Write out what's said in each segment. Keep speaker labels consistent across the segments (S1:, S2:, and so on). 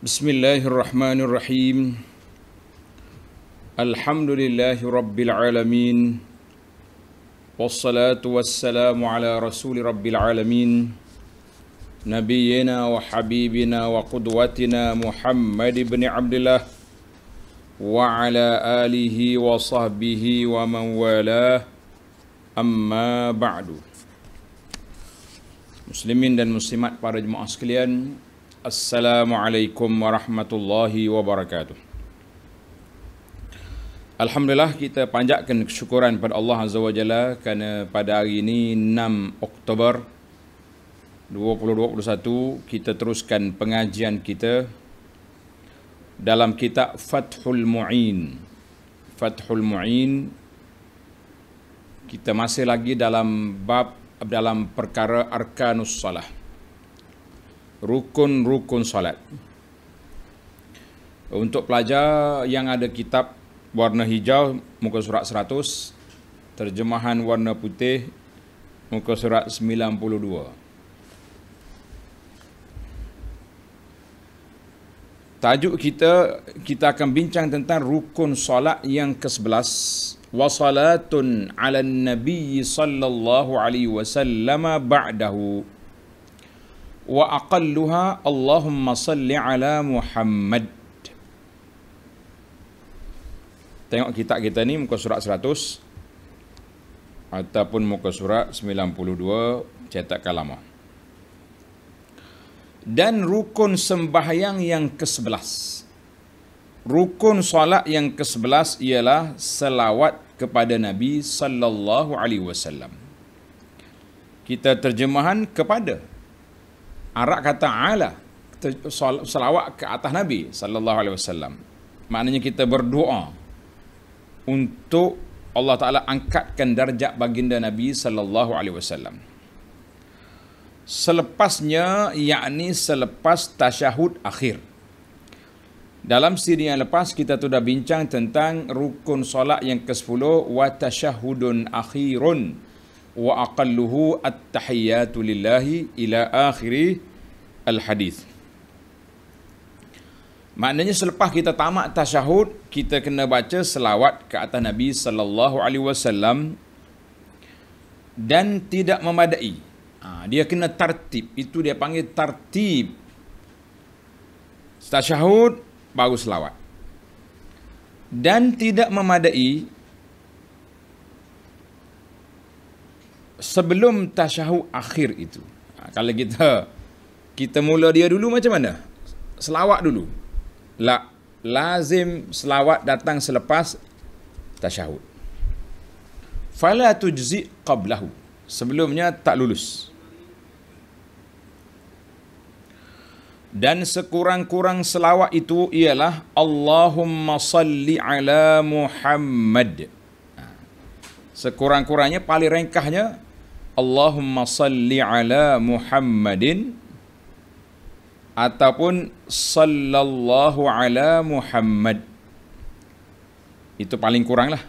S1: Bismillahirrahmanirrahim. Alhamdulillahi rabbil alamin. Wassalatu wassalamu ala rasuli rabbil alamin. Nabiyyina wa habibina wa qudwatina Muhammad ibn Abdullah wa ala alihi wa sahbihi wa man walah. Amma ba'du. Muslimin dan muslimat para jemaah sekalian, Assalamualaikum warahmatullahi wabarakatuh. Alhamdulillah, kita panjatkan kesyukuran pada Allah Azza wa Jalla kerana pada hari ini 6 Oktober 2021 kita teruskan pengajian kita dalam kitab Fathul Mu'in. Fathul Mu'in, kita masih lagi dalam perkara Arkanus Salah, rukun-rukun salat. Untuk pelajar yang ada kitab warna hijau, muka surat 100, terjemahan warna putih, muka surat 92. Tajuk kita akan bincang tentang rukun salat yang ke-11. Wa salatun 'alan nabiy sallallahu alaihi wasallam ba'dahu wa aqalluha Allahumma salli ala Muhammad. Tengok kitab kita ni muka surat 100 ataupun muka surat 92 cetakan lama. Dan rukun sembahyang yang ke-11, rukun solat yang ke-11 ialah selawat kepada Nabi sallallahu alaihi wasallam. Kita terjemahan kepada, Arab kata ala, salawat ke atas Nabi sallallahu alaihi wasallam. Maknanya kita berdoa untuk Allah Taala angkatkan darjat baginda Nabi sallallahu alaihi wasallam. Selepasnya, yakni selepas tasyahud akhir. Dalam siri yang lepas kita sudah bincang tentang rukun solat yang ke-10, wa tasyahudun akhirun wa aqalluhu at-tahiyyatu lillahi ila akhiri al-hadis. Maknanya selepas kita tamat tasyahud, kita kena baca selawat ke atas Nabi sallallahu alaihi wasallam dan tidak memadai. Dia kena tartib, itu dia panggil tartib. Tasyahud baru selawat. Dan tidak memadai sebelum tasyahud akhir itu. Kalau kita mula dia dulu macam mana? Selawat dulu. Lazim selawat datang selepas tasyahud. Fala tujzi qablahu. Sebelumnya tak lulus. Dan sekurang-kurang selawat itu ialah Allahumma salli ala Muhammad. Sekurang-kurangnya, paling ringkasnya Allahumma salli ala Muhammadin ataupun sallallahu ala Muhammad. Itu paling kurang lah.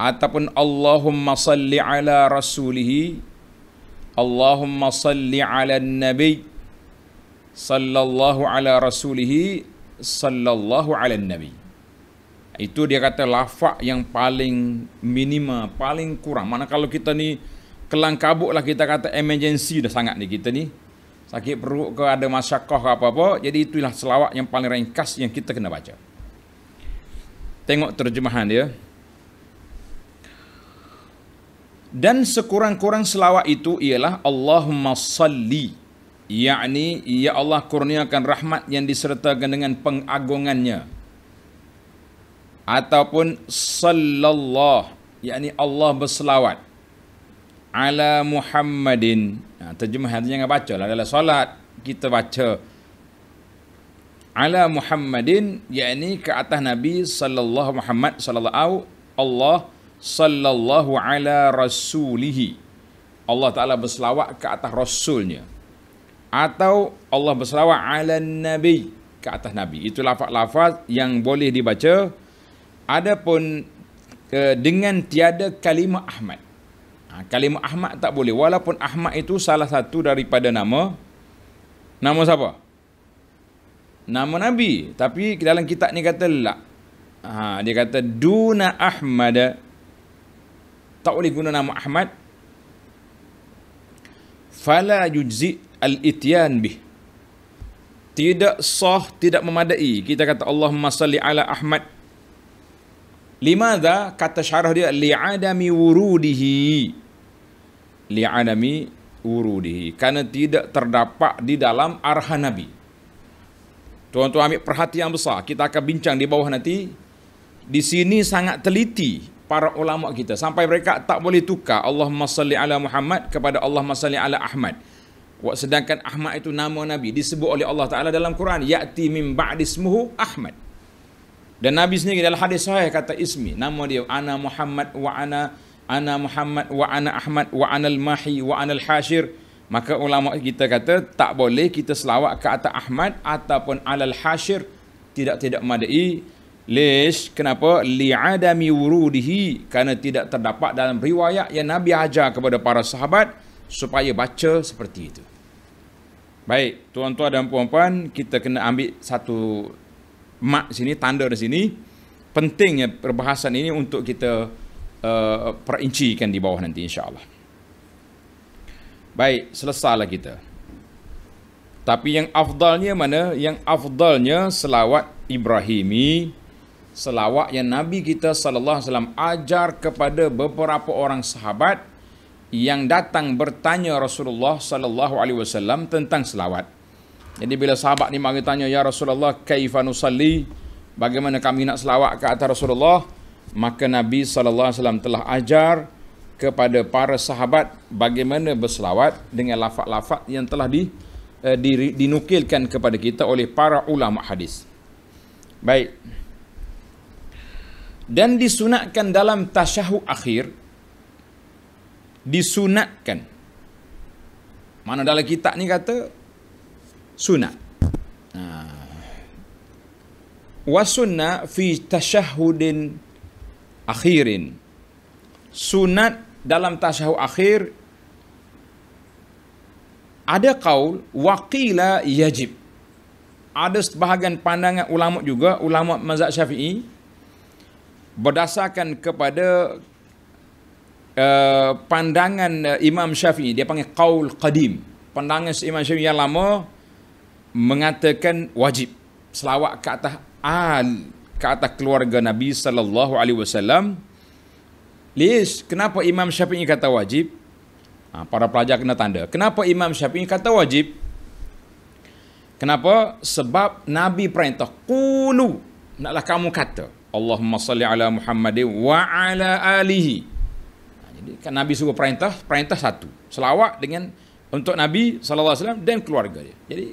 S1: Ataupun Allahumma salli ala rasulihi, Allahumma salli ala nabi, sallallahu ala rasulihi, sallallahu ala nabi. Itu dia kata lafaz yang paling minima, paling kurang. Mana kalau kita ni kelang kabut lah, kita kata emergency dah sangat ni, kita ni sakit perut ke, ada masyarakat ke apa-apa, jadi itulah selawat yang paling ringkas yang kita kena baca. Tengok terjemahan dia. Dan sekurang-kurang selawat itu ialah Allahumma salli, yakni ya Allah kurniakan rahmat yang disertakan dengan pengagungannya, ataupun sallallahu, yakni Allah berselawat ala Muhammadin. Terjemahan jangan baca lah dalam solat, kita baca ala Muhammadin, yakni ke atas Nabi sallallahu Muhammad sallallahu Allah sallallahu ala rasulihi, Allah Ta'ala berselawat ke atas rasulnya, atau Allah berselawat ala nabi, ke atas Nabi. Itu lafaz-lafaz yang boleh dibaca. Adapun dengan tiada kalimah Ahmad, kalimah Ahmad tak boleh, walaupun Ahmad itu salah satu daripada nama siapa? nama Nabi. Tapi dalam kitab ni kata la. Dia kata duna Ahmad. Tak boleh guna nama Ahmad. Fala yujzi al-ityan bih. Tidak sah, tidak memadai. Kita kata Allahumma salli ala Ahmad. Limadha? Kata syarah dia li'adami wurudihi. Li'adami wurudihi. Kerana tidak terdapat di dalam arahan Nabi. Tuan-tuan ambil perhatian besar. Kita akan bincang di bawah nanti. Di sini sangat teliti para ulama kita. Sampai mereka tak boleh tukar Allahumma salli ala Muhammad kepada Allahumma salli ala Ahmad. Sedangkan Ahmad itu nama Nabi. Disebut oleh Allah Ta'ala dalam Quran. Ya'ti min ba'di ismuhu Ahmad. Dan Nabi sendiri dalam hadis sahih kata ismi. Nama dia ana Muhammad wa ana Muhammad wa ana Ahmad wa ana al-mahi wa ana al-hashir. Maka ulama kita kata tak boleh kita selawat ke atas Ahmad ataupun alal hashir. Tidak madai. Lish? Kenapa? Li'adami wurudihi. Kerana tidak terdapat dalam riwayat yang Nabi ajar kepada para sahabat supaya baca seperti itu. Baik, tuan-tuan dan puan-puan, kita kena ambil satu mak sini, tanda di sini. Pentingnya perbahasan ini untuk kita perincikan di bawah nanti insya-Allah. Baik, selesailah kita. Tapi yang afdalnya mana? Yang afdalnya selawat Ibrahimi, selawat yang Nabi kita sallallahu alaihi wasallam ajar kepada beberapa orang sahabat yang datang bertanya Rasulullah sallallahu alaihi wasallam tentang selawat. Jadi bila sahabat ni mari tanya, ya Rasulullah, kaifa nusalli? Bagaimana kami nak selawat ke atas Rasulullah? Maka Nabi sallallahu alaihi wasallam telah ajar kepada para sahabat bagaimana berselawat dengan lafaz-lafaz yang telah dinukilkan kepada kita oleh para ulama hadis. Baik. Dan disunatkan dalam tasyahud akhir, disunatkan. Mana dalam kitab ni kata sunat. Wa sunna fi tasyahudin akhirin. Sunat dalam tasyahud akhir ada qaul waqila yajib. Ada sebahagian pandangan ulama juga, ulama mazhab Syafi'i, berdasarkan kepada pandangan Imam Syafi'i, dia panggil qaul qadim. Pandangan Imam Syafi'i yang lama mengatakan wajib selawat ke atas keluarga Nabi sallallahu alaihi wasallam. Lish, kenapa Imam Syafi'i kata wajib? Para pelajar kena tanda. Kenapa Imam Syafi'i kata wajib? Kenapa? Sebab Nabi perintah qulu, naklah kamu kata Allahumma salli ala Muhammadin wa ala alihi. Jadi kan Nabi suruh perintah satu. Selawat dengan untuk Nabi sallallahu alaihi wasallam dan keluarga dia. Jadi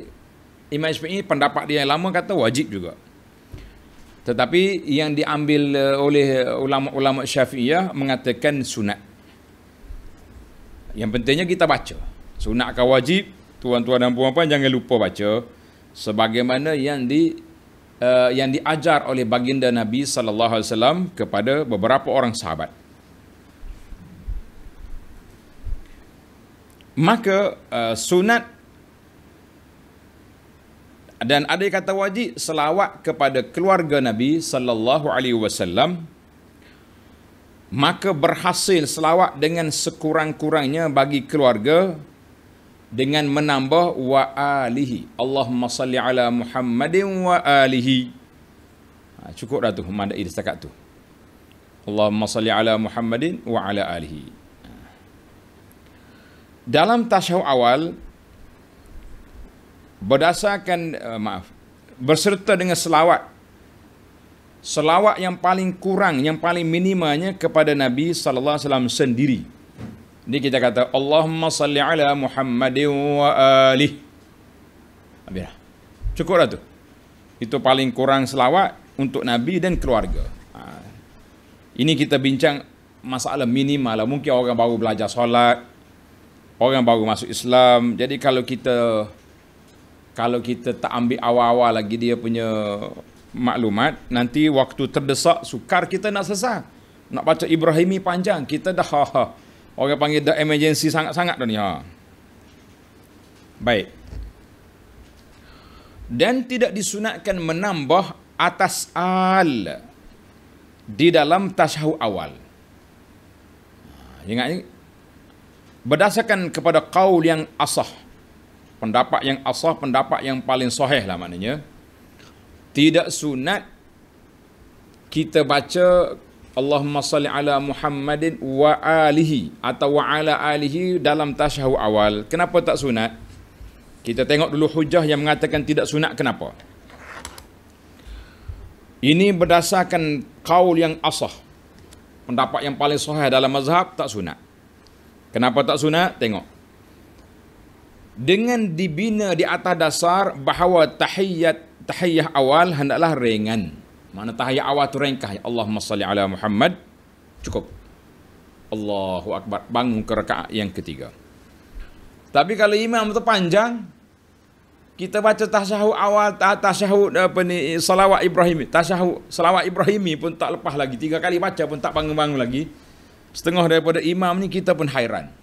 S1: Imam Syafi'i pendapat dia yang lama kata wajib juga. Tetapi yang diambil oleh ulama-ulama Syafi'iyah mengatakan sunat. Yang pentingnya kita baca. Sunat ke wajib, tuan-tuan dan puan-puan jangan lupa baca sebagaimana yang diajar oleh baginda Nabi sallallahu alaihi wasallam kepada beberapa orang sahabat. Maka sunat dan ada yang kata wajib selawat kepada keluarga Nabi sallallahu alaihi wasallam, maka berhasil selawat dengan sekurang-kurangnya bagi keluarga dengan menambah wa alihi. Allahumma salli ala Muhammadin wa alihi. Cukup dah tu, mandai setakat tu. Allahumma salli ala Muhammadin wa ala alihi. Dalam tasyahud awal berdasarkan berserta dengan selawat yang paling kurang, yang paling minimanya kepada Nabi sallallahu alaihi wasallam sendiri. Ini kita kata Allahumma salli ala Muhammadin wa alihi. Habis dah. Cukup dah tu. Itu paling kurang selawat untuk Nabi dan keluarga. Ini kita bincang masalah minimal lah. Mungkin orang baru belajar solat, orang baru masuk Islam. Jadi kalau kita tak ambil awal-awal lagi dia punya maklumat, nanti waktu terdesak sukar kita nak selesai. Nak baca Ibrahimi panjang, kita dah orang panggil dah emergency sangat-sangat dah ni. Baik. Dan tidak disunatkan menambah atas al di dalam tasyahud awal. Ingat ini, berdasarkan kepada qaul yang asah, pendapat yang asah, pendapat yang paling sahih lah maknanya, tidak sunat kita baca Allahumma salli ala Muhammadin wa alihi atau wa ala alihi dalam tasyahud awal. Kenapa tak sunat? Kita tengok dulu hujah yang mengatakan tidak sunat kenapa. Ini berdasarkan qaul yang asah, pendapat yang paling sahih dalam mazhab, tak sunat. Kenapa tak sunat? Tengok. Dengan dibina di atas dasar bahawa tahiyyah awal hendaklah ringan. Mana tahiyyah awal tu ringkas. Allahumma salli ala Muhammad. Cukup. Allahu Akbar. Bangun ke rakaat yang ketiga. Tapi kalau imam tu panjang, kita baca tasyahud awal, tasyahud salawat Ibrahimi, tasyahud salawat Ibrahimi pun tak lepas lagi, 3 kali baca pun tak bangun-bangun lagi. Setengah daripada imam ni kita pun hairan.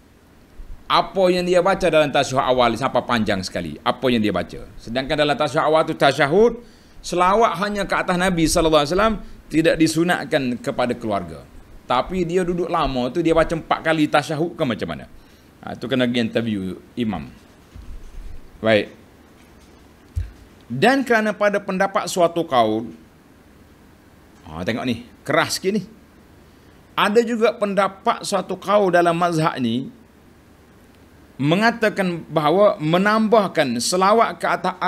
S1: Apa yang dia baca dalam tasyahud awal sampai panjang sekali. Apa yang dia baca. Sedangkan dalam tasyahud awal tu tasyahud selawat hanya ke atas Nabi sallallahu alaihi wasallam, tidak disunatkan kepada keluarga. Tapi dia duduk lama tu dia baca 4 kali tasyahud ke macam mana? Itu kena pergi interview imam. Baik. Dan kerana pada pendapat suatu kaul, tengok ni, keras sikit ni. Ada juga pendapat suatu kaul dalam mazhab ni mengatakan bahawa menambahkan selawat ke atas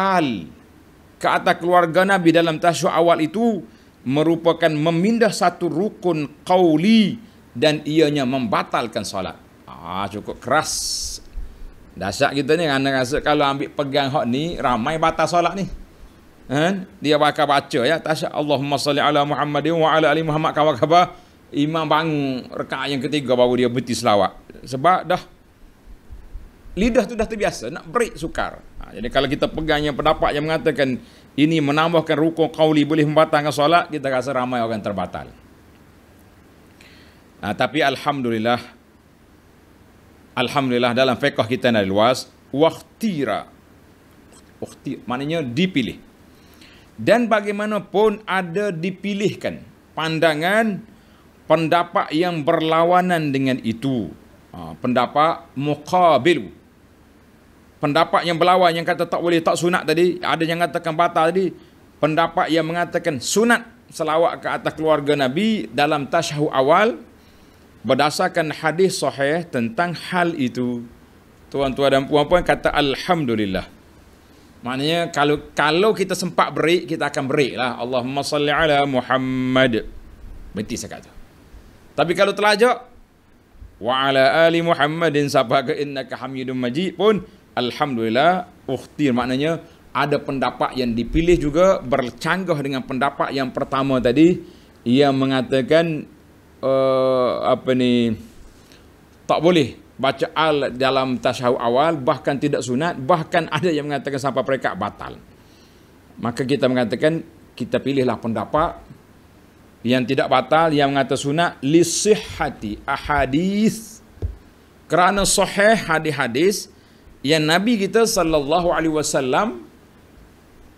S1: ke atas keluarga Nabi dalam tasyahud awal itu merupakan memindah satu rukun qauli dan ianya membatalkan solat. Cukup keras. Dahsyat kita ni, anda rasa kalau ambil pegang hak ni, ramai batal solat ni. Dia bakal baca ya, tasyahud Allahumma salli ala Muhammadin wa ala ali Muhammad khabar. Imam bangun rakaat yang ketiga baru dia berhenti selawat. Sebab dah lidah tu dah terbiasa nak break sukar. Jadi kalau kita pegang yang pendapat yang mengatakan ini menambahkan rukun qauli boleh membatalkan solat, kita rasa ramai orang terbatal. Tapi alhamdulillah dalam fiqh kita yang luas, wakhtira, maknanya dipilih. Dan bagaimanapun ada dipilihkan pandangan pendapat yang berlawanan dengan itu. Pendapat muqabil. Pendapat yang berlawan yang kata tak boleh, tak sunat tadi, ada yang mengatakan batal tadi. Pendapat yang mengatakan sunat selawat ke atas keluarga Nabi dalam tasyahud awal berdasarkan hadis sahih tentang hal itu. Tuan-tuan dan puan-puan kata alhamdulillah. Maknanya kalau kita sempat break, kita akan break lah. Allahumma salli ala Muhammad. Berhenti sekat tu. Tapi kalau terlajak wa ala ali Muhammadin sabaka innaka Hamidum Majid pun alhamdulillah ukhtir, maknanya ada pendapat yang dipilih juga bercanggah dengan pendapat yang pertama tadi yang mengatakan tak boleh baca al dalam tasyahud awal, bahkan tidak sunat, bahkan ada yang mengatakan sampai perekat batal. Maka kita mengatakan kita pilihlah pendapat yang tidak batal, yang mengatakan sunat li sihhati ahadits, kerana sahih hadis-hadis yang Nabi kita sallallahu alaihi wasallam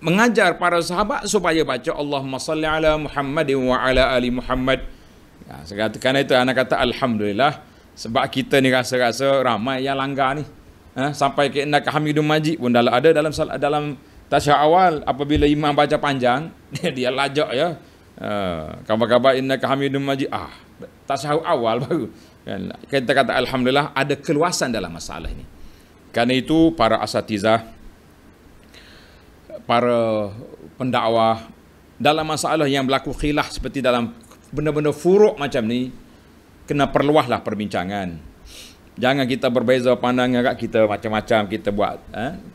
S1: mengajar para sahabat supaya baca Allahumma salli ala Muhammadin wa ala ali Muhammad. Kerana itu anak kata alhamdulillah, sebab kita ni rasa-rasa ramai yang langgar ni. Sampai ke innaka Hamidum Majid pun ada dalam tasyahud awal, apabila imam baca panjang dia lajak ya. Kabar-kabar innaka Hamidum Majid, tasyahud awal baru. Kita kata alhamdulillah ada keluasan dalam masalah ini. Kerana itu para asatizah, para pendakwah dalam masalah yang berlaku khilaf seperti dalam benda-benda furuk macam ni, kena perluahlah perbincangan. Jangan kita berbeza pandangan, kita macam-macam kita buat,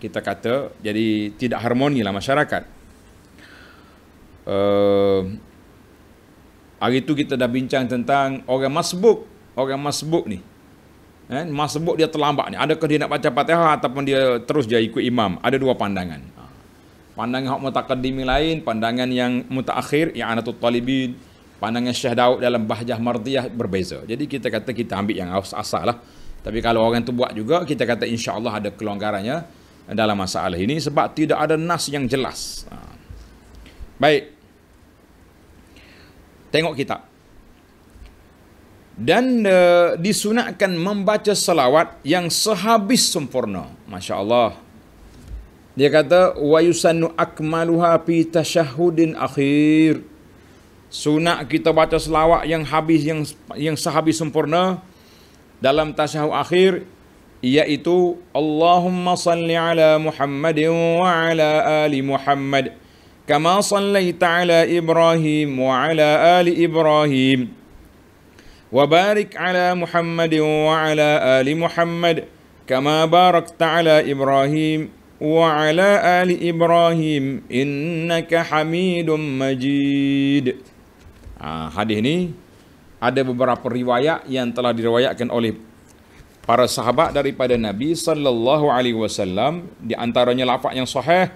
S1: kita kata, jadi tidak harmonilah masyarakat. Hari itu kita dah bincang tentang orang masbuk ni. Masbuk dia terlambat ni. Adakah dia nak baca Fatihah ataupun dia terus dia ikut imam? Ada dua pandangan. Pandangan hak mutaqaddimi lain, pandangan yang mutaakhir, i'anatul talibin, pandangan Syekh Daud dalam Bahjah Mardiyah berbeza. Jadi kita kata kita ambil yang asal lah. Tapi kalau orang tu buat juga, kita kata insya-Allah ada kelonggarannya. dalam masalah ini sebab tidak ada nas yang jelas. Baik. Tengok kitab. Dan disunatkan membaca selawat yang sehabis sempurna. Masya Allah. Dia kata wa yusannu akmaluha fi tasyahhudin akhir. Sunat kita baca selawat yang habis yang sehabis sempurna dalam tasyahud akhir, iaitu Allahumma salli ala Muhammadin wa ala ali Muhammad kama sallaita ala Ibrahim wa ala ali Ibrahim wa barik ala Muhammadin wa ala ali Muhammad kama barakta ala Ibrahim wa ala ali Ibrahim innaka Hamidum Majid. Hadis ini ada beberapa riwayat yang telah diriwayatkan oleh para sahabat daripada Nabi sallallahu alaihi wasallam, di antaranya lafaz yang sahih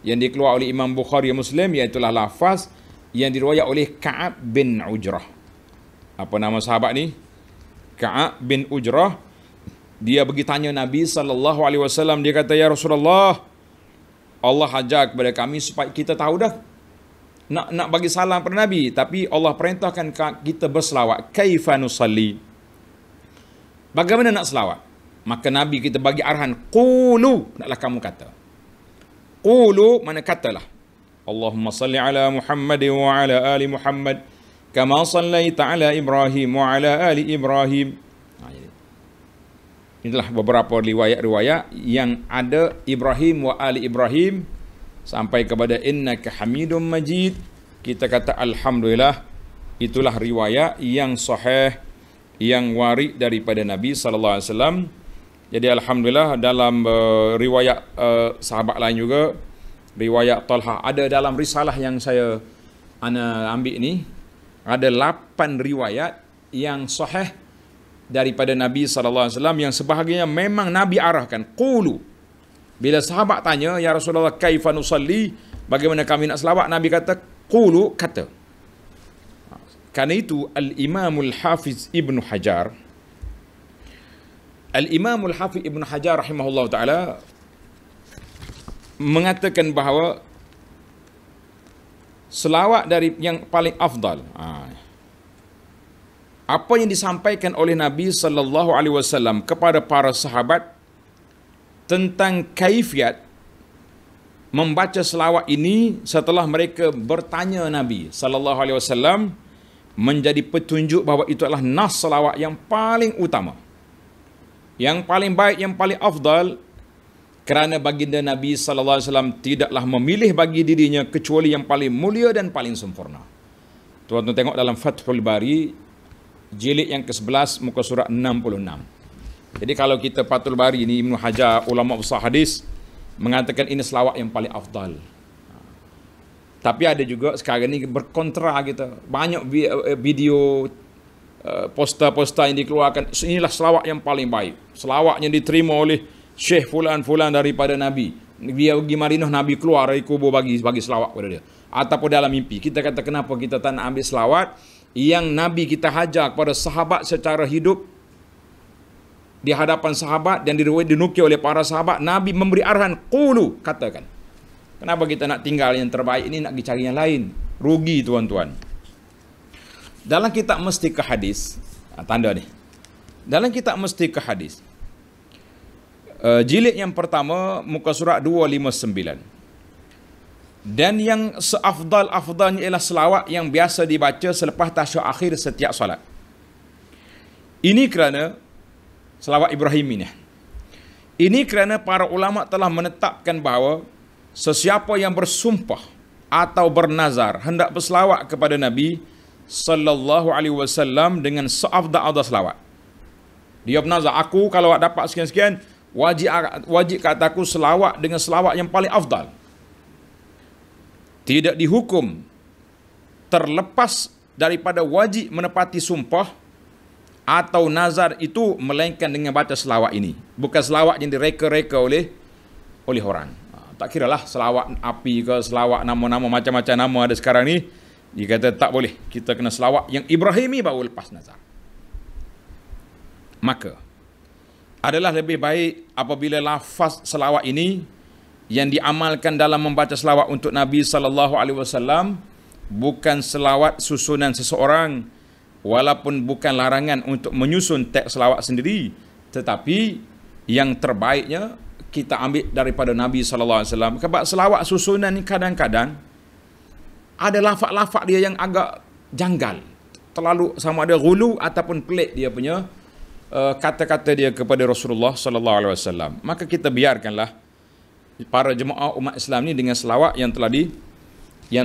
S1: yang dikeluarkan oleh Imam Bukhari dan Muslim, iaitu lafaz yang diriwayat oleh Ka'ab bin Ujrah. Apa nama sahabat ni? Ka'ab bin Ujrah. Dia pergi tanya Nabi sallallahu alaihi wasallam, dia kata, ya Rasulullah, Allah ajar kepada kami supaya kita tahu dah nak bagi salam pada Nabi, tapi Allah perintahkan kita berselawat. Kaifa nusalli? Bagaimana nak selawat? Maka Nabi kita bagi arahan, qulu, naklah kamu kata. Qulu, mana katalah. Allahumma salli ala Muhammad wa ala ali Muhammad kama sallaita ala Ibrahim wa ala ali Ibrahim. Inilah beberapa riwayat-riwayat yang ada Ibrahim wa ali Ibrahim sampai kepada innaka Hamidum Majid. Kita kata alhamdulillah. Itulah riwayat yang sahih, yang warid daripada Nabi sallallahu alaihi wasallam. Jadi alhamdulillah, dalam riwayat sahabat lain juga, riwayat Talha, ada dalam risalah yang saya ambil ni, ada 8 riwayat yang sahih daripada Nabi sallallahu alaihi wasallam yang sebahagiannya memang Nabi arahkan qulu. Bila sahabat tanya, ya Rasulullah kaifa nusalli, bagaimana kami nak selawat, Nabi kata qulu, kata. Karena itu Al-Imamul Hafiz Ibn Hajar, Al-Imamul Hafiz Ibn Hajar rahimahullah ta'ala mengatakan bahawa selawat dari yang paling afdal, apa yang disampaikan oleh Nabi sallallahu alaihi wasallam kepada para sahabat tentang kaifiat membaca selawat ini setelah mereka bertanya Nabi sallallahu alaihi wasallam, menjadi petunjuk bahawa itu adalah nas selawat yang paling utama, yang paling baik, yang paling afdal, kerana baginda Nabi sallallahu alaihi wasallam tidaklah memilih bagi dirinya kecuali yang paling mulia dan paling sempurna. Tuan-tuan tengok dalam Fathul Bari jilid yang ke-11 muka surat 66. Jadi kalau kita Fathul Bari ini, Ibnu Hajar, ulama besar hadis, mengatakan ini selawat yang paling afdal. Tapi ada juga sekarang ni berkontra kita. Banyak video, poster-poster yang dikeluarkan, inilah selawat yang paling baik. Selawat yang diterima oleh Syekh Fulan-Fulan daripada Nabi. Dia pergi Madinah, Nabi keluar dari kubur bagi selawat kepada dia. Ataupun dalam mimpi. Kita kata kenapa kita tak nak ambil selawat yang Nabi kita hajar kepada sahabat secara hidup, di hadapan sahabat dan dinukil oleh para sahabat. Nabi memberi arahan, qulu, katakan. Kenapa kita nak tinggal yang terbaik ini, nak pergi cari yang lain? Rugi tuan-tuan. Dalam kitab Mestika Hadis, tanda ni, dalam kitab Mestika Hadis, jilid yang pertama muka surat 259, dan yang seafdal-afdalnya ialah selawat yang biasa dibaca selepas tasyahud akhir setiap salat. Ini kerana selawat Ibrahim ini kerana para ulama telah menetapkan bahawa sesiapa yang bersumpah atau bernazar hendak berselawat kepada Nabi sallallahu alaihi wasallam dengan seafdal-afdal selawat. Dia bernazar, aku kalau dapat sekian-sekian, wajib kataku selawat dengan selawat yang paling afdal. Tidak dihukum terlepas daripada wajib menepati sumpah atau nazar itu, melainkan dengan baca selawat ini. Bukan selawat yang direka-reka oleh orang. Tak kiralah selawat api ke, selawat nama-nama, macam-macam nama ada sekarang ni. Dia kata tak boleh. Kita kena selawat yang Ibrahimi baru lepas nazar. Maka adalah lebih baik apabila lafaz selawat ini yang diamalkan dalam membaca selawat untuk Nabi sallallahu alaihi wasallam bukan selawat susunan seseorang, walaupun bukan larangan untuk menyusun teks selawat sendiri, tetapi yang terbaiknya kita ambil daripada Nabi sallallahu alaihi wasallam. Sebab selawat susunan ni kadang-kadang ada lafaz-lafaz dia yang agak janggal, terlalu sama ada ghulu ataupun pelik dia punya kata-kata dia kepada Rasulullah sallallahu alaihi wasallam. Maka kita biarkanlah para jemaah umat Islam ni dengan selawat yang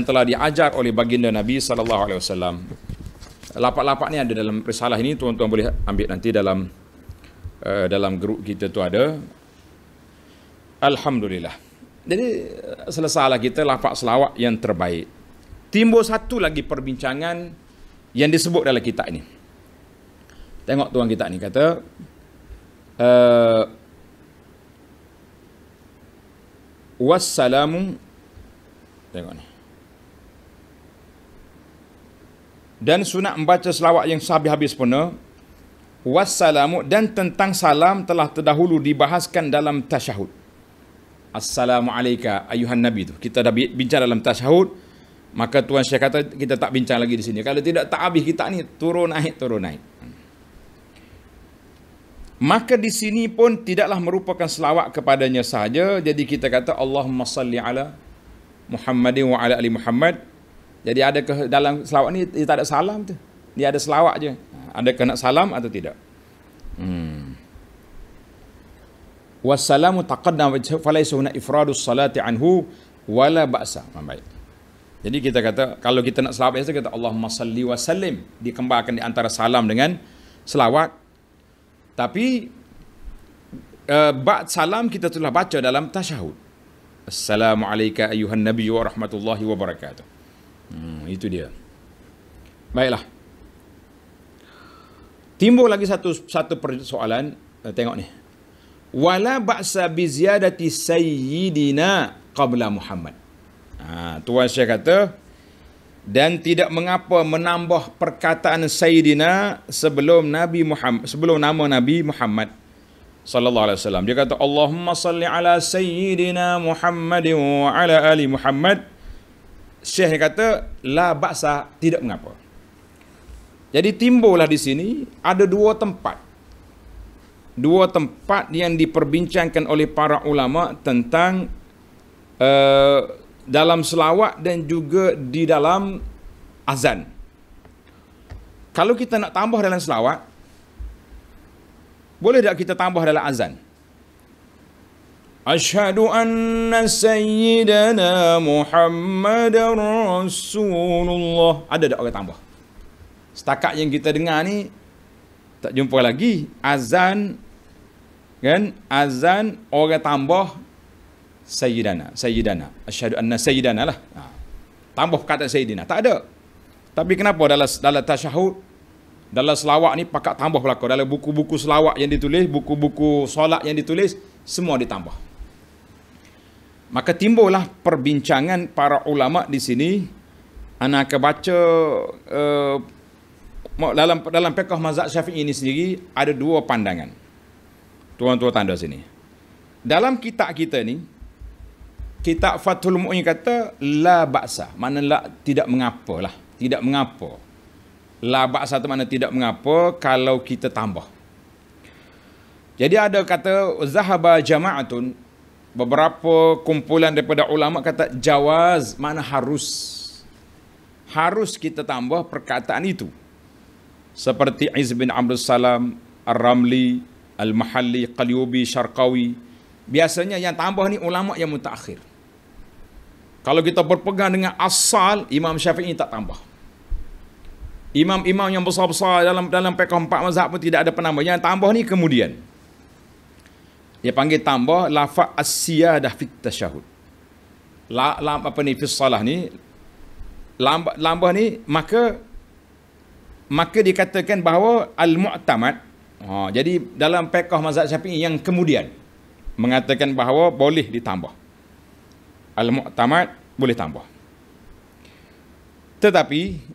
S1: telah diajar oleh baginda Nabi sallallahu alaihi wasallam. Lapak-lapak ni ada dalam risalah ini, tuan-tuan boleh ambil nanti dalam grup kita tu ada. Alhamdulillah. Jadi selesailah kita lapak selawat yang terbaik. Timbul satu lagi perbincangan yang disebut dalam kitab ini. Tengok tuan kita ni kata wassalamu, tengok ni, dan sunat membaca selawat yang habis-habis puna. Wassalamu, dan tentang salam telah terdahulu dibahaskan dalam tasyahud. Assalamualaikum ayuhan Nabi tu kita dah bincang dalam tasyahud, maka tuan Syekh kata kita tak bincang lagi di sini. Kalau tidak tak habis kita ni turun naik. Maka di sini pun tidaklah merupakan selawat kepadanya sahaja. Jadi kita kata Allahumma salli ala Muhammadin wa ala ali Muhammad. Jadi ada dalam selawat ni dia tak ada salam tu. Dia ada selawat je. Ada kena salam atau tidak? Wassalamu taqaddam falaysa huna ifradus salati anhu wala ba'sa. Baik. Jadi kita kata kalau kita nak selawat biasa kita Allahumma salli wa sallim, dikembarkan di antara salam dengan selawat. Tapi ba'd salam kita telah baca dalam tasyahud. Assalamualaikum ayuhan nabi wa rahmatullahi wa barakatuh. Itu dia. Baiklah. Timbul lagi satu persoalan. Tengok ni. Wala ba'sa bi ziyadati sayyidina qabla Muhammad. Tuan Syekh kata, dan tidak mengapa menambah perkataan Sayyidina sebelum Nabi Muhammad, sebelum nama Nabi Muhammad sallallahu alaihi wasallam. Dia kata Allahumma salli ala Sayyidina Muhammadin wa ala ali Muhammad. Syekh kata la ba'sa, tidak mengapa. Jadi timbullah di sini ada dua tempat yang diperbincangkan oleh para ulama tentang dalam selawat dan juga di dalam azan. Kalau kita nak tambah dalam selawat, boleh tak kita tambah dalam azan? Asyhadu anna sayyidana Muhammadar Rasulullah. Ada tak orang tambah? Setakat yang kita dengar ni tak jumpa lagi azan, kan? Azan orang tambah Sayyidana, asyhadu anna sayyidana lah. Tambah kata sayyidina, tak ada. Tapi kenapa dalam tasyahud, dalam selawat ni pakat tambah belaka. Dalam buku-buku selawat yang ditulis, buku-buku solat yang ditulis, semua ditambah. Maka timbullah perbincangan para ulama di sini. Ana akan baca dalam fiqh mazhab Syafi'i ini sendiri ada dua pandangan. Tuan-tuan tanda sini. Dalam kitab kita ni, kitab Fathul Mu'in kata la ba'sa, mana la tidak mengapa lah, tidak mengapa. La ba'sa tu mana tidak mengapa kalau kita tambah. Jadi ada kata zahaba jama'atun, beberapa kumpulan daripada ulama kata jawaz, mana harus kita tambah perkataan itu. Seperti Izz bin Abdul Salam, Ar-Ramli, Al-Mahalli, Qalyubi, Syarqawi. Biasanya yang tambah ni ulama yang mutaakhir. Kalau kita berpegang dengan asal, Imam Syafi'i tak tambah. Imam-imam yang besar-besar dalam fiqh empat mazhab pun tidak ada penambah. Yang tambah ni kemudian. Dia panggil tambah lafaz as-siyadah fit tasyahud. Apa ni fi salah ni? Lambah ni maka dikatakan bahawa al-mu'tamad. Jadi dalam fiqh mazhab Syafi'i yang kemudian mengatakan bahawa boleh ditambah. Al-mu'tamad boleh tambah. Tetapi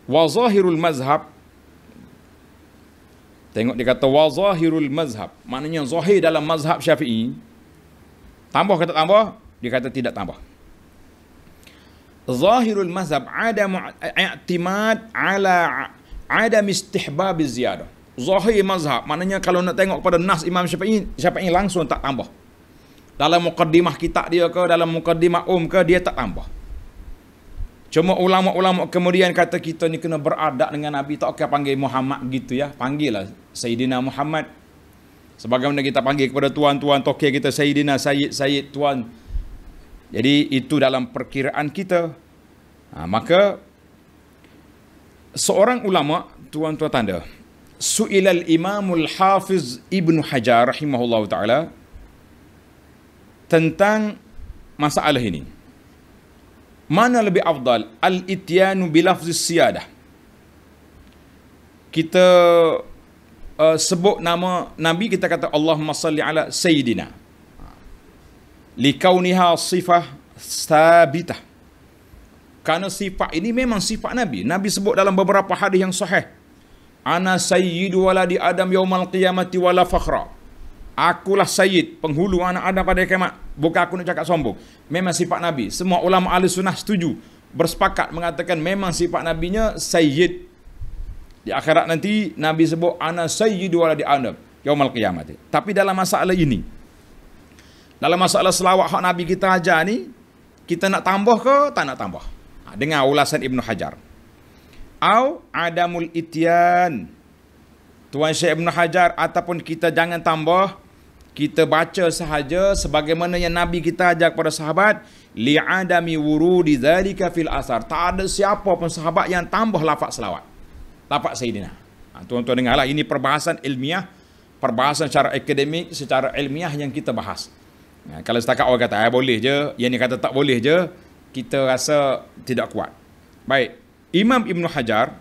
S1: wa zahirul mazhab, Tengok dia kata wa zahirul mazhab. Maknanya zahir dalam mazhab Syafi'i. Tambah ke tak tambah? Dia kata tidak tambah. Zahirul mazhab ada i'timad ala adam istihbab ziyadah. Zahir mazhab maknanya kalau nak tengok pada nas Imam Syafi'i langsung tak tambah. Dalam muqaddimah kitab dia ke, dalam muqaddimah ke, dia tak tambah. Cuma ulama-ulama kemudian kata kita ni kena beradab dengan Nabi, tak kena panggil Muhammad gitu ya. Panggillah Sayyidina Muhammad. Sebagaimana kita panggil kepada tuan-tuan tokeh kita Sayyidina, Sayyid, tuan. Jadi itu dalam perkiraan kita. Maka seorang ulama, tuan-tuan tanda, Su'ilal Imamul Hafiz Ibnu Hajar rahimahullahu ta'ala tentang masalah ini. Mana lebih afdal? Al-ityanu bilafzis siyadah. Kita sebut nama Nabi, kita kata Allahumma salli ala Sayyidina. Likauniha sifah sabitah. Karena sifat ini memang sifat Nabi. Nabi sebut dalam beberapa hadis yang sahih. Ana sayyidu waladi Adam yaumal qiyamati wala fakhra. Akulah sayyid, penghulu anak Adam pada kiamat. Bukan aku nak cakap sombong. Memang sifat Nabi. Semua ulama ahli sunnah setuju, bersepakat mengatakan memang sifat Nabinya sayyid. Di akhirat nanti Nabi sebut ana sayyidu waladi Adam yaumal qiyamati. Tapi dalam masalah ini, dalam masalah selawat hak Nabi kita ajar ni, kita nak tambah ke tak nak tambah? Dengar ulasan Ibnu Hajar. Au adamul ityan. Tuan Syekh Ibnu Hajar, ataupun kita jangan tambah, kita baca sahaja sebagaimana yang Nabi kita ajar kepada sahabat, li'adami wurudi dzalika fil asar. Tak ada siapa pun sahabat yang tambah lafaz selawat, lafaz Sayyidina. Tuan-tuan dengarlah, ini perbahasan ilmiah, perbahasan secara akademik, secara ilmiah yang kita bahas. Kalau setakat orang kata boleh je, yang ni kata tak boleh je, kita rasa tidak kuat. Baik, Imam Ibnu Hajar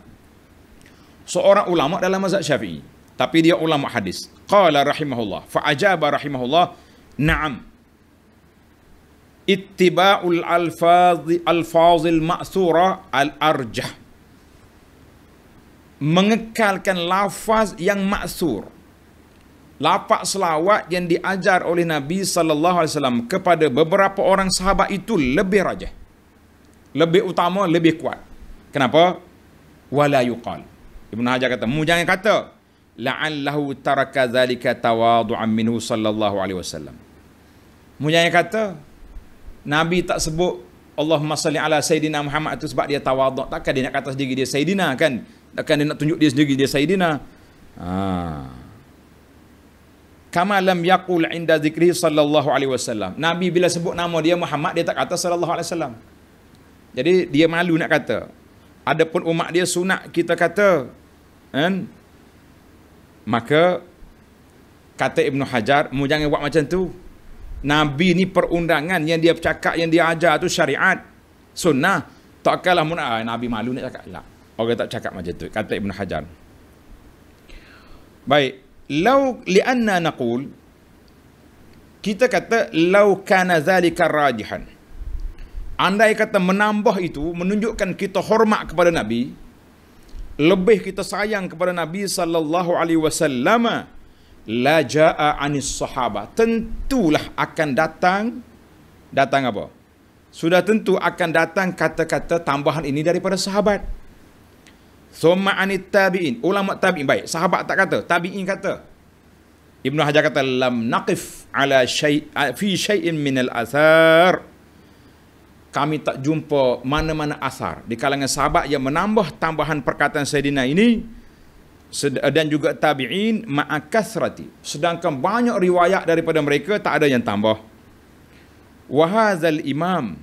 S1: seorang ulama dalam mazhab Syafi'i, tapi dia ulama hadis. Qala rahimahullah, fa ajaba rahimahullah, na'am. Ittiba'ul alfazil ma'thura al-arjah. Mengekalkan lafaz yang ma'thur. Lafaz selawat yang diajar oleh Nabi sallallahu alaihi wasallam kepada beberapa orang sahabat itu lebih rajah. Lebih utama, lebih kuat. Kenapa? Wala yuqal. Ibnu Hajar kata, mu jangan kata la'allahu taraka dzalika tawadu'an minhu sallallahu alaihi wasallam. Mu jangan kata Nabi tak sebut Allahumma salli ala Sayyidina Muhammad itu sebab dia tawaduk. Takkan dia nak kata sendiri dia Sayyidina kan? Takkan dia nak tunjuk dia sendiri dia Sayyidina. Kama lam yaqul inda zikri sallallahu alaihi wasallam. Nabi bila sebut nama dia Muhammad, dia tak kata sallallahu alaihi wasallam. Jadi dia malu nak kata. Adapun umat dia sunat kita kata, kan? Maka kata Ibnu Hajar, mu jangan buat macam tu. Nabi ni perundangan yang dia bercakap, yang dia ajar tu syariat, sunnah. Takkanlah mu nak Nabi malu nak cakap. Tak. Orang tak cakap macam tu, kata Ibnu Hajar. Baik, lau li'anna naqul, kita kata lau kana zalika rajihan. Andai kata menambah itu menunjukkan kita hormat kepada Nabi, lebih kita sayang kepada Nabi sallallahu alaihi wasallam, la jaa anis sahabah, tentulah akan datang apa? Sudah tentu akan datang kata-kata tambahan ini daripada sahabat. Thumma anit tabi'in, ulama tabi'in. Baik, sahabat tak kata, tabi'in kata. Ibnu Hajar kata lam naqif ala fi syai'in min al-athar. Kami tak jumpa mana-mana asar di kalangan sahabat yang menambah tambahan perkataan Sayyidina ini, dan juga tabi'in ma'a kasrati. Sedangkan banyak riwayat daripada mereka tak ada yang tambah. Wa hadzal Imam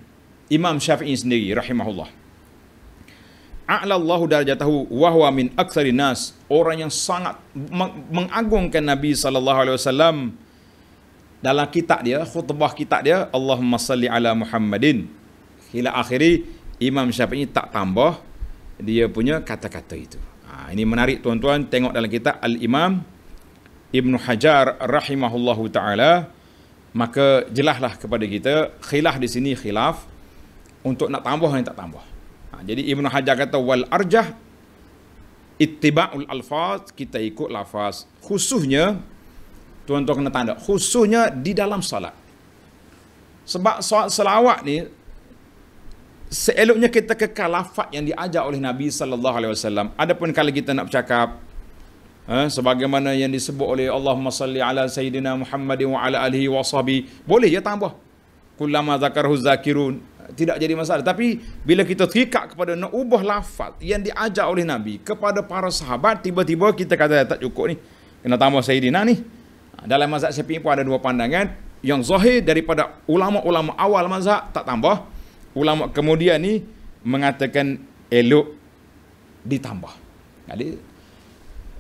S1: Syafi'i sendiri rahimahullah, a'lallahu darajatahu wa huwa min aktsarin nas, orang yang sangat mengagungkan Nabi sallallahu alaihi wasallam. Dalam kitab dia, khutbah kitab dia, Allahumma salli ala Muhammadin ila akhiri, Imam Syafi'i tak tambah dia punya kata-kata itu. Ini menarik tuan-tuan, tengok dalam kitab Al-Imam Ibnu Hajar rahimahullahu ta'ala. Maka jelaslah kepada kita, khilaf di sini khilaf untuk nak tambah dan tak tambah. Jadi Ibnu Hajar kata wal arjah ittiba'ul alfaz, kita ikut lafaz. Khususnya, tuan-tuan kena tanda, khususnya di dalam salat. Sebab selawat ni, seeloknya kita kekal lafaz yang diajar oleh Nabi SAW. Adapun kalau kita nak bercakap, sebagaimana yang disebut oleh Allahumma salli ala Sayyidina Muhammadin wa ala alihi wa sahbihi, boleh je tambah. Kullama zakarahu zakirun, tidak jadi masalah. Tapi bila kita terikat kepada nak ubah lafaz yang diajar oleh Nabi kepada para sahabat, tiba-tiba kita kata tak cukup ni, kena tambah Sayyidina ni. Dalam mazhab Syafi'i pun ada dua pandangan. Yang zahir daripada ulama-ulama awal mazhab tak tambah. Ulama kemudian ni mengatakan elok ditambah. Jadi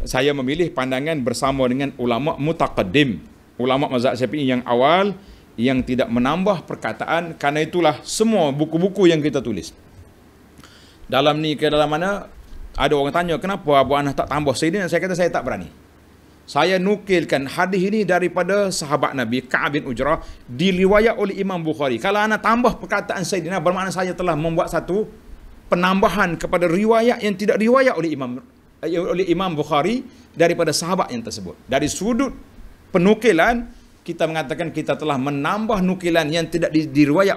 S1: saya memilih pandangan bersama dengan ulama mutaqaddim, ulama mazhab Syafi'i yang awal, yang tidak menambah perkataan. Karena itulah semua buku-buku yang kita tulis dalam ni, ke dalam mana ada orang tanya kenapa Abu Anas tak tambah Sayyidina, saya kata saya tak berani. Saya nukilkan hadis ini daripada sahabat Nabi Ka'ab bin Ujrah, diriwayat oleh Imam Bukhari. Kalau anda tambah perkataan Sayyidina, bermakna saya telah membuat satu penambahan kepada riwayat yang tidak riwayat oleh Imam Bukhari daripada sahabat yang tersebut. Dari sudut penukilan, kita mengatakan kita telah menambah nukilan yang tidak diriwayat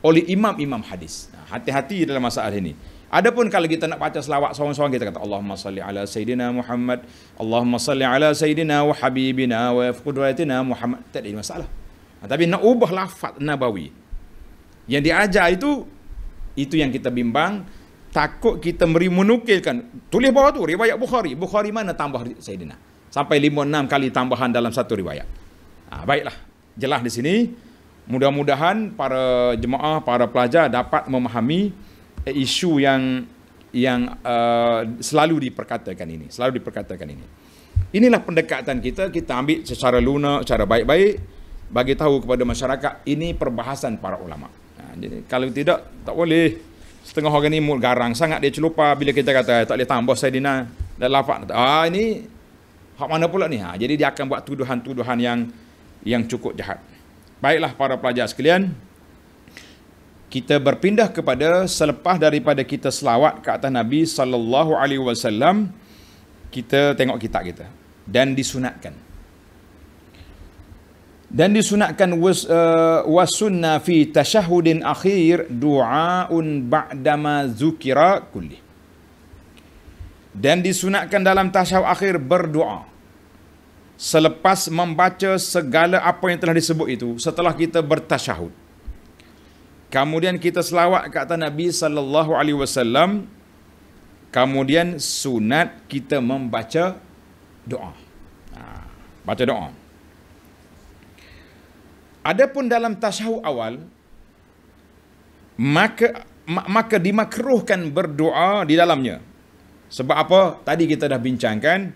S1: oleh imam-imam hadis. Hati-hati dalam masalah ini. Adapun kalau kita nak baca selawat seorang-seorang, kita kata Allahumma salli ala Sayyidina Muhammad, Allahumma salli ala Sayyidina wa Habibina wa qudwatina Muhammad, tak ada masalah. Tapi nak ubah lafaz Nabawi yang diajar itu yang kita bimbang. Takut kita menukilkan, tulis bawah tu riwayat Bukhari mana tambah Sayyidina, sampai 5-6 kali tambahan dalam satu riwayat. Baiklah, jelas di sini. Mudah-mudahan para jemaah, para pelajar dapat memahami isu yang selalu diperkatakan ini. Inilah pendekatan kita ambil secara lunak, secara baik-baik, bagi tahu kepada masyarakat ini perbahasan para ulama. Jadi kalau tidak, tak boleh. Setengah orang ni mulut garang sangat, dia celupa bila kita kata tak boleh tambah Sayyidina dan lafaz. Ini hak mana pula ni? Jadi dia akan buat tuduhan-tuduhan yang cukup jahat. Baiklah para pelajar sekalian, kita berpindah kepada selepas daripada kita selawat ke atas Nabi sallallahu alaihi wasallam, kita tengok kitab kita dan disunatkan. Wasunna fi tasyahudin akhir du'aun ba'dama zukira kulli. Dan disunatkan dalam tasyahud akhir berdoa selepas membaca segala apa yang telah disebut itu, setelah kita bertasyahud. Kemudian kita selawat ke atas Nabi sallallahu alaihi wasallam. Kemudian sunat kita membaca doa. Baca doa. Adapun dalam tasyahud awal, maka dimakruhkan berdoa di dalamnya. Sebab apa? Tadi kita dah bincangkan.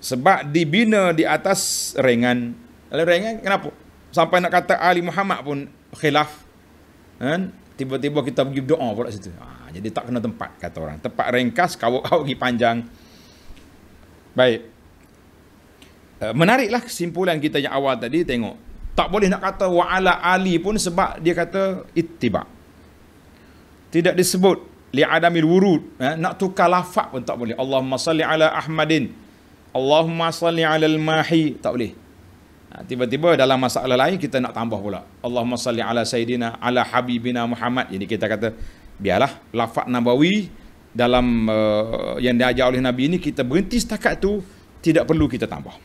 S1: Sebab dibina di atas ringan. Ringan kenapa? Sampai nak kata Ali Muhammad pun khilaf. Tiba-tiba kita pergi doa pula situ. Jadi tak kena tempat, kata orang. Tempat ringkas, kawak-kawak pergi panjang. Baik. Menariklah kesimpulan kita yang awal tadi. Tengok. Tak boleh nak kata wa ala ali pun, sebab dia kata ittiba. Tidak disebut li'adamil wurud. Nak tukar lafaz pun tak boleh. Allahumma salli ala Ahmadin, Allahumma salli ala al-mahi, tak boleh. Tiba-tiba dalam masalah lain kita nak tambah pula, Allahumma salli ala Sayyidina ala Habibina Muhammad. Jadi kita kata biarlah lafaz Nabawi dalam yang diajar oleh Nabi ini, kita berhenti setakat tu, tidak perlu kita tambah.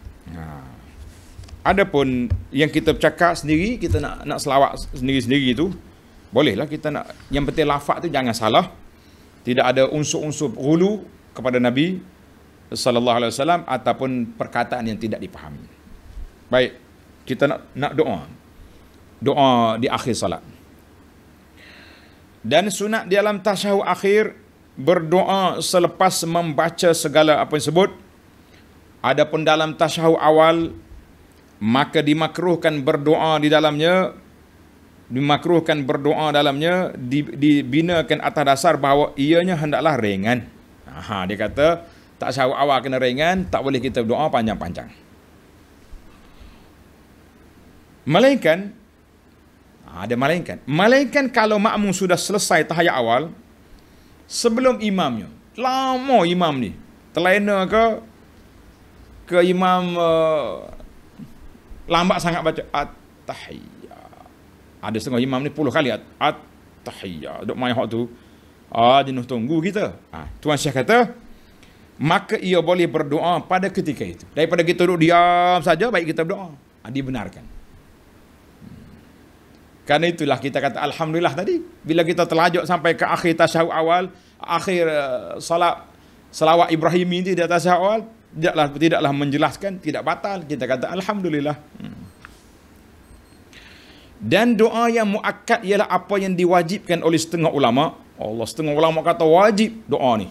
S1: Adapun yang kita bercakap sendiri, kita nak selawat sendiri-sendiri itu, bolehlah kita nak. Yang penting lafaz tu jangan salah. Tidak ada unsur-unsur ghulu kepada Nabi sallallahu alaihi wasallam ataupun perkataan yang tidak dipahami. Baik, kita nak doa. Doa di akhir salat. Dan sunat di dalam tasyahud akhir berdoa selepas membaca segala apa yang disebut. Adapun dalam tasyahud awal, maka dimakruhkan berdoa dibinakan atas dasar bahawa ianya hendaklah ringan. Dia kata tasyahud awal kena ringan, tak boleh kita berdoa panjang-panjang. Melainkan kalau makmum sudah selesai tahiyat awal, sebelum imamnya, lama imam ni, terlena ke imam lambat sangat baca at-tahiyyat. Ada setengah imam ni 10 kali at-tahiyyat. Duk main hak tu. Jenuh tunggu kita. Tuan Syekh kata, maka ia boleh berdoa pada ketika itu. Daripada kita duduk diam saja, baik kita berdoa. Dibenarkan. Karena itulah kita kata alhamdulillah tadi. Bila kita terlajak sampai ke akhir tasyahud awal, akhir salawat Ibrahimi di tasyahud awal, tidaklah menjelaskan, tidak batal. Kita kata alhamdulillah. Dan doa yang muakkad ialah apa yang diwajibkan oleh setengah ulama. Allah, setengah ulama kata wajib doa ni.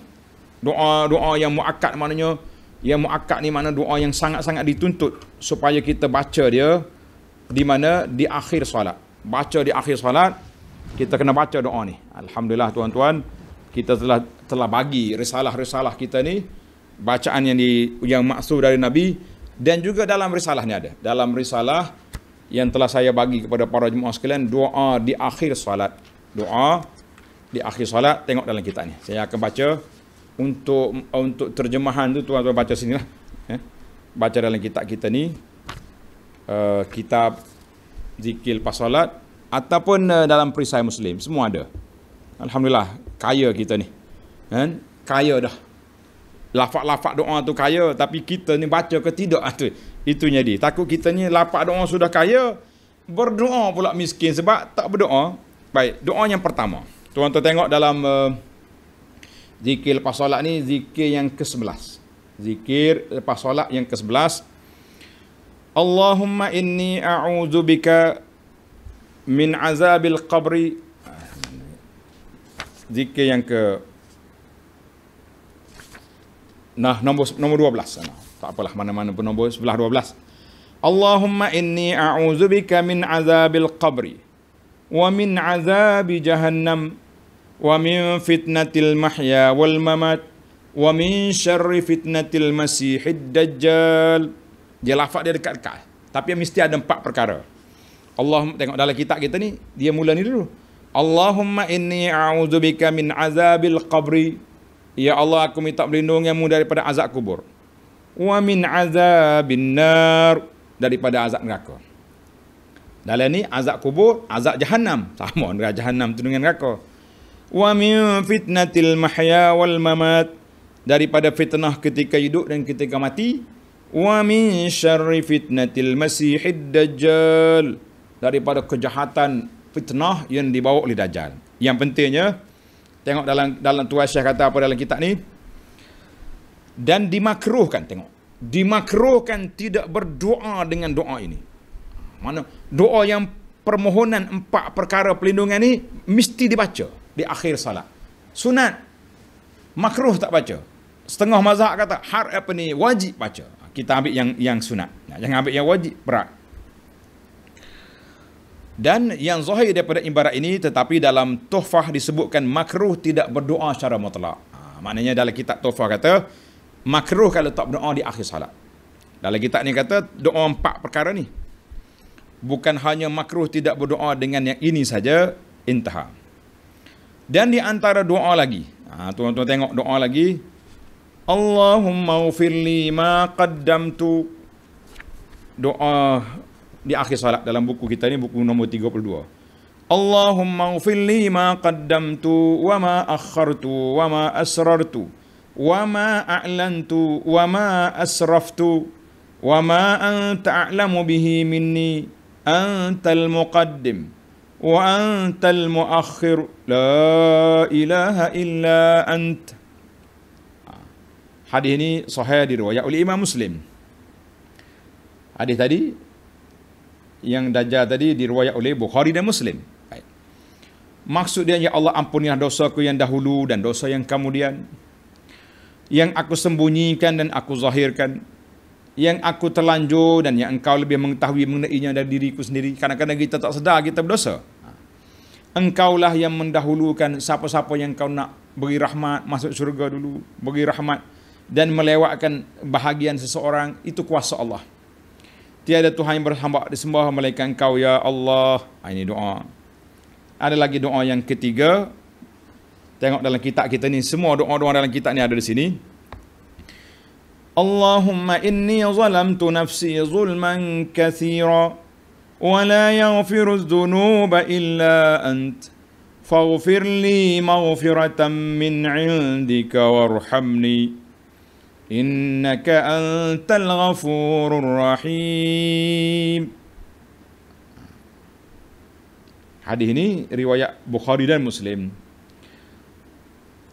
S1: Doa yang muakkad maknanya, yang muakkad ni makna doa yang sangat-sangat dituntut supaya kita baca dia di mana? Di akhir solat. Baca di akhir solat, kita kena baca doa ni. Alhamdulillah tuan-tuan, kita telah bagi risalah-risalah kita ni, bacaan yang maksud dari Nabi, dan juga dalam risalah ni ada. Dalam risalah yang telah saya bagi kepada para jemaah sekalian, doa di akhir solat. Doa di akhir solat, tengok dalam kitab ni. Saya akan baca untuk terjemahan tu tuan-tuan baca sinilah. Baca dalam kitab kita ni, kitab zikir pas solat ataupun dalam perisai Muslim, semua ada. Alhamdulillah, kaya kita ni. Kan? Kaya dah. Lafaz-lafaz doa tu kaya, tapi kita ni baca ke tidak itunya dia. Takut kita ni lafaz doa sudah kaya, berdoa pula miskin sebab tak berdoa. Baik, doa yang pertama. Tuan-tuan tengok dalam zikir lepas solat ni, zikir yang ke-11. Zikir lepas solat yang ke-11. Allahumma inni a'udzubika min azabil qabri. Zikir yang nombor 12. Tak apalah, mana-mana pun nombor sebelah 12. Allahumma inni a'udzubika min azabil qabri wa min azabi jahannam wa min fitnatil mahya wal mamat wa min syarri fitnatil masihid dajjal. Dia lafaz dia dekat-dekat, tapi mesti ada 4 perkara. Allah, tengok dalam kitab kita ni, dia mula ni dulu. Allahumma inni a'udzubika min azabil qabri. Ya Allah, aku minta perlindunganmu daripada azab kubur. Wa min azabin nar, daripada azab neraka. Dalam ni azab kubur, azab jahannam. Sama dengan jahannam tu dengan neraka. Wa min fitnatil mahya wal mamat, daripada fitnah ketika hidup dan ketika mati. Wa min syarri fitnatil masihid dajjal, daripada kejahatan fitnah yang dibawa oleh dajjal. Yang pentingnya, tengok dalam Tuan Syekh kata apa dalam kitab ni, dan dimakruhkan, tengok, dimakruhkan tidak berdoa dengan doa ini. Mana doa yang permohonan 4 perkara perlindungan ni mesti dibaca di akhir salat. Sunat makruh tak baca. Setengah mazhab kata wajib baca. Kita ambil yang sunat. Jangan ambil yang wajib, berat. Dan yang zahir daripada ibarat ini, tetapi dalam Tuhfah disebutkan makruh tidak berdoa secara mutlak. Maknanya dalam kitab Tuhfah kata makruh kalau tak berdoa di akhir salat. Dalam kitab ni kata doa 4 perkara ni. Bukan hanya makruh tidak berdoa dengan yang ini saja, intaha. Dan di antara doa lagi, tuan-tuan tengok doa lagi, Allahumma ufirli ma qaddamtu. Doa di akhir salat dalam buku kita ni, buku nombor 32. Allahumma ufirli ma qaddamtu wa ma akhartu wa ma asrartu wa ma a'lantu wa ma asraftu wa ma anta a'lamu bihi minni antal muqaddim wa antal muakhir la ilaha illa anta. Hadis ini sahih diriwayat oleh Imam Muslim. Hadis tadi yang Dajjal tadi diriwayat oleh Bukhari dan Muslim. Baik. Maksud dia, ya Allah, ampunilah dosaku yang dahulu dan dosa yang kemudian, yang aku sembunyikan dan aku zahirkan, yang aku terlanjur dan yang engkau lebih mengetahui mengenainya dari diriku sendiri. Kadang-kadang kita tak sedar kita berdosa. Engkaulah yang mendahulukan siapa-siapa yang kau nak beri rahmat masuk syurga dulu, beri rahmat dan melewatkan bahagian seseorang, itu kuasa Allah. Tiada Tuhan yang berhamba disembah melainkan Engkau, ya Allah. Ini doa. Ada lagi doa yang ketiga. Tengok dalam kitab kita ni, semua doa-doa dalam kitab ni ada di sini. Allahumma inni zalamtu nafsi zulman katsira wa la yaghfiru adh-dhunuba illa ant faghfir li maghfiratan min 'indika warhamni innaka antal ghafurur rahim. Hadis ini riwayat Bukhari dan Muslim.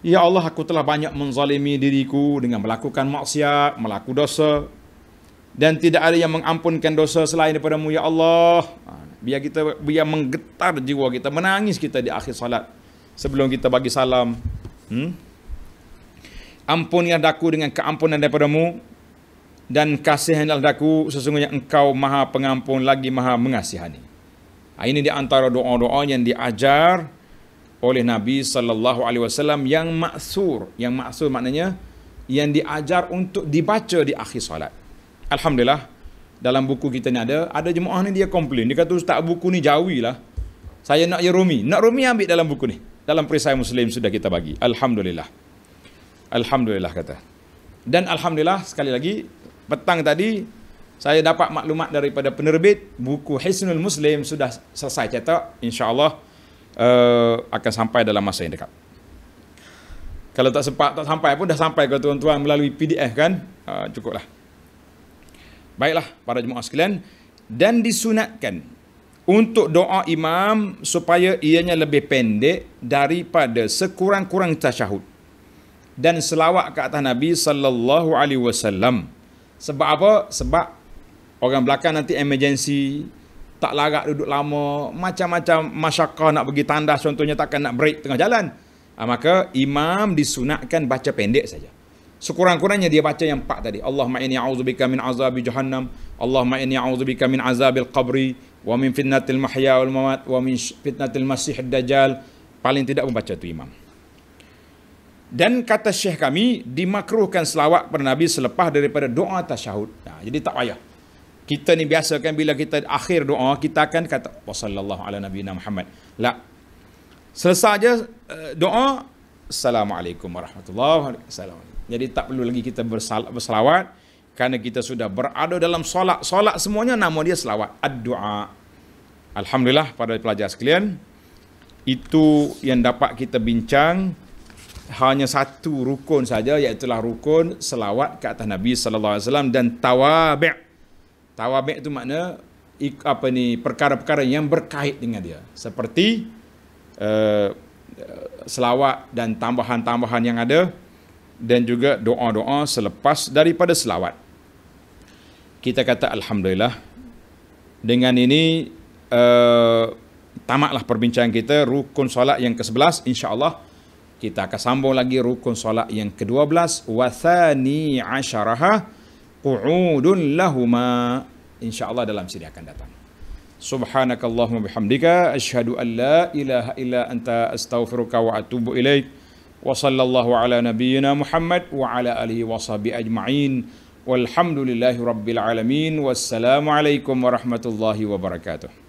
S1: Ya Allah, aku telah banyak menzalimi diriku dengan melakukan maksiat, melakukan dosa, dan tidak ada yang mengampunkan dosa selain daripada-Mu ya Allah. Biar menggetar jiwa kita, menangis kita di akhir salat sebelum kita bagi salam. Ampunilah daku dengan keampunan daripada-Mu, dan kasihanlah daku, sesungguhnya Engkau Maha Pengampun lagi Maha Mengasihani. Ini di antara doa-doa yang diajar oleh Nabi sallallahu alaihi wasallam yang ma'thur. Yang ma'thur maknanya yang diajar untuk dibaca di akhir solat. Alhamdulillah, dalam buku kita ni ada jemaah ni dia komplain. Dia kata, "Ustaz, buku ni jawi lah. Saya nak Rumi." Nak Rumi ambil dalam buku ni. Dalam perisai Muslim sudah kita bagi. Alhamdulillah. Alhamdulillah kata. Dan alhamdulillah sekali lagi, petang tadi saya dapat maklumat daripada penerbit buku Hisnul Muslim sudah selesai cetak. InsyaAllah akan sampai dalam masa yang dekat. Kalau tak sampai pun dah sampai ke tuan-tuan melalui PDF kan, cukuplah. Baiklah para jemaah sekalian, dan disunatkan untuk doa imam supaya ianya lebih pendek daripada sekurang-kurang tasyahud dan selawat ke atas Nabi sallallahu alaihi wasallam. Sebab apa? Sebab orang belakang nanti emergency, tak larat duduk lama, macam-macam masyarakat nak pergi tandas contohnya, takkan nak break tengah jalan. Maka imam disunatkan baca pendek saja. Sekurang-kurangnya dia baca yang 4 tadi. Allahumma inni a'udzubika min azabi jahannam, Allahumma inni a'udzubika min azabil qabri, wa min fitnatil mahya wal mamat, wa min fitnatil masihid dajjal. Paling tidak membaca tu imam. Dan kata syekh kami, dimakruhkan selawat kepada Nabi selepas daripada doa tasyahud. Jadi tak payah. Kita ni biasa kan bila kita akhir doa, kita akan kata wassallallahu ala nabiyina Muhammad. La. Selesai je doa, assalamualaikum warahmatullahi wabarakatuh. Jadi tak perlu lagi kita berselawat kerana kita sudah berada dalam solat. Solat semuanya nama dia selawat, ad-du'a. Alhamdulillah para pelajar sekalian, itu yang dapat kita bincang. Hanya satu rukun saja, iaitu rukun selawat ke atas Nabi sallallahu alaihi wasallam dan tawabi'. Tawabi' itu makna perkara-perkara yang berkait dengan dia, seperti selawat dan tambahan-tambahan yang ada, dan juga doa-doa selepas daripada selawat. Kita kata alhamdulillah. Dengan ini tamatlah perbincangan kita rukun solat yang ke-11. insya-Allah kita akan sambung lagi rukun solat yang ke-12, wa thani asyaraha qu'udun lahuma, insya-Allah dalam siri akan datang. Subhanakallahumma bihamdika asyhadu an la ilaha illa anta astaghfiruka wa atubu ilaik. Wa sallallahu ala nabiyyina Muhammad wa ala alihi wa sahbihi ajma'in. Walhamdulillahi rabbil alamin. Wassalamu alaikum warahmatullahi wabarakatuh.